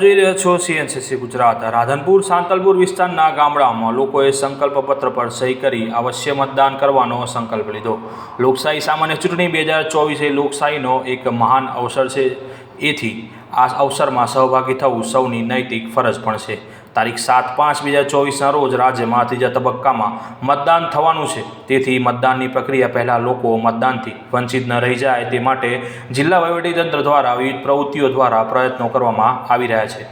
જોઈ રહ્યા છો સીએનસીસી ગુજરાત। રાધનપુર સાંતલપુર વિસ્તારના ગામડામાં લોકોએ સંકલ્પપત્ર પર સહી કરી અવશ્ય મતદાન કરવાનો સંકલ્પ લીધો। લોકશાહી સામાન્ય ચૂંટણી 2024 એ લોકશાહીનો એક મહાન અવસર છે। એથી આ અવસરમાં સહભાગી થવું સૌની નૈતિક ફરજ પણ છે। તારીખ 7/5/2024ના રોજ રાજ્યમાં ત્રીજા તબક્કામાં મતદાન થવાનું છે। તેથી મતદાનની પ્રક્રિયા પહેલાં લોકો મતદાનથી વંચિત ન રહી જાય તે માટે જિલ્લા વહીવટીતંત્ર દ્વારા વિવિધ પ્રવૃત્તિઓ દ્વારા પ્રયત્નો કરવામાં આવી રહ્યા છે।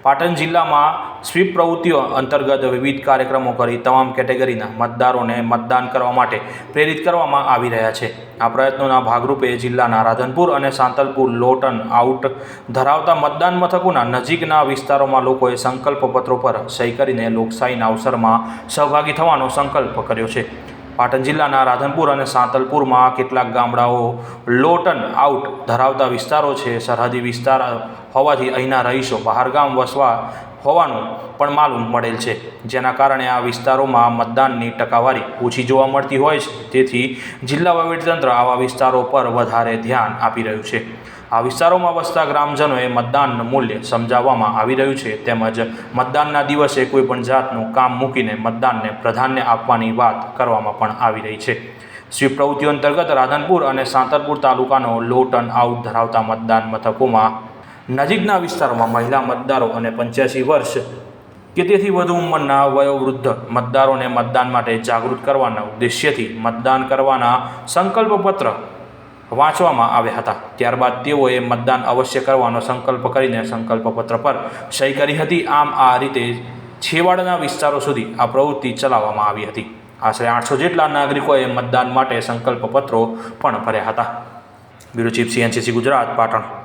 પાટણ જિલ્લામાં સ્વીપ પ્રવૃત્તિઓ અંતર્ગત વિવિધ કાર્યક્રમો કરી તમામ કેટેગરીના મતદારોને મતદાન કરવા માટે પ્રેરિત કરવામાં આવી રહ્યા છે। આ પ્રયત્નોના ભાગરૂપે જિલ્લાના રાધનપુર અને સાંતલપુર લોટન આઉટ ધરાવતા મતદાન મથકોના નજીકના વિસ્તારોમાં લોકોએ સંકલ્પપત્રો પર સહી કરીને લોકશાહીના અવસરમાં સહભાગી થવાનો સંકલ્પ કર્યો છે। પાટણ જિલ્લાના રાધનપુર અને સાંતલપુરમાં કેટલાક ગામડાઓ લોટન આઉટ ધરાવતા વિસ્તારો છે। સરહદી વિસ્તાર હોવાથી અહીંના રહીશો બહારગામ વસવા હોવાનું પણ માલુમ મળેલ છે, જેના કારણે આ વિસ્તારોમાં મતદાનની ટકાવારી ઓછી જોવા મળતી હોય છે। તેથી જિલ્લા વહીવટીતંત્ર આવા વિસ્તારો પર વધારે ધ્યાન આપી રહ્યું છે। આ વિસ્તારોમાં વસતા ગ્રામજનોએ મતદાનનું મૂલ્ય સમજાવવામાં આવી રહ્યું છે, તેમજ મતદાનના દિવસે કોઈપણ જાતનું કામ મૂકીને મતદાનને પ્રાધાન્ય આપવાની વાત કરવામાં પણ આવી રહી છે। સ્વીપ પ્રવૃત્તિઓ અંતર્ગત રાધનપુર અને સાંતલપુર તાલુકાનો લોટન આઉટ ધરાવતા મતદાન મથકોમાં નજીકના વિસ્તારોમાં મહિલા મતદારો અને 85 વર્ષ કે તેથી વધુ ઉંમરના વયોવૃદ્ધ મતદારોને મતદાન માટે જાગૃત કરવાના ઉદ્દેશ્યથી મતદાન કરવાના સંકલ્પપત્ર વાંચવામાં આવ્યા હતા। ત્યારબાદ તેઓએ મતદાન અવશ્ય કરવાનો સંકલ્પ કરીને સંકલ્પપત્ર પર સહી કરી હતી। આમ આ રીતે છેવાડાના વિસ્તારો સુધી આ પ્રવૃત્તિ ચલાવવામાં આવી હતી। આશરે 800 જેટલા નાગરિકોએ મતદાન માટે સંકલ્પપત્રો પણ ભર્યા હતા। Bureau chief CNCC Gujarat, Patan.